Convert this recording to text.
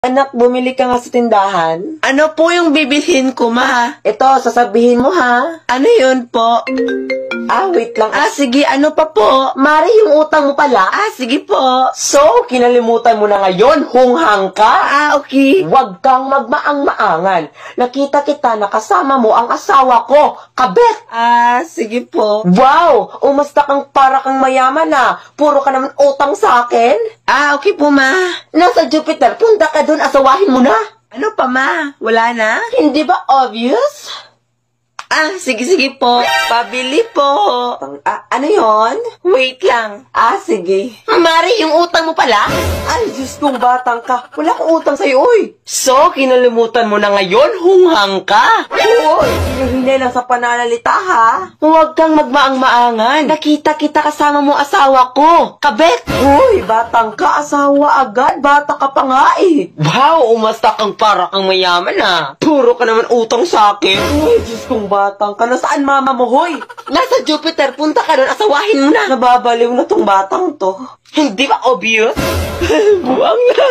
Anak, bumili ka nga sa tindahan. Ano po yung bibilhin ko, ma? Ito, sasabihin mo ha. Ano yun po? Wait lang. Sige, ano pa po? Mari, yung utang mo pala. Sige po. So, kinalimutan mo na ngayon, hunghang ka. Okay. Huwag kang magmaang-maangan. Nakita kita na kasama mo ang asawa ko, kabet. Sige po. Wow, umasta kang para kang mayaman na. Puro ka naman utang sa akin. Okay po, ma. Nasa Jupiter, punta ka dun, asawahin mo na. Ano pa, ma? Wala na? Hindi ba obvious? Sige po. Pabili po. Ano yon? Wait lang. Sige. Mari, yung utang mo pala? Ay, Diyos kong batang ka. Wala akong utang sa'yo, uy. So, kinalimutan mo na ngayon, hunghang ka? Uy, hinahinay lang sa pananalita, ha? Huwag kang magmaang-maangan. Nakita kita kasama mo asawa ko. Kabet! Uy, batang ka, asawa agad. Bata ka pa nga eh. Wow, umasta kang para kang mayaman Puro ka naman utang sa akin. Uy, Diyos kong batang ka. Nasaan mama mo, hoy? Nasa Jupiter, punta ka doon, asawahin mo na. Nababaliw na tong batang to. Hindi ba obvious? Buwang na.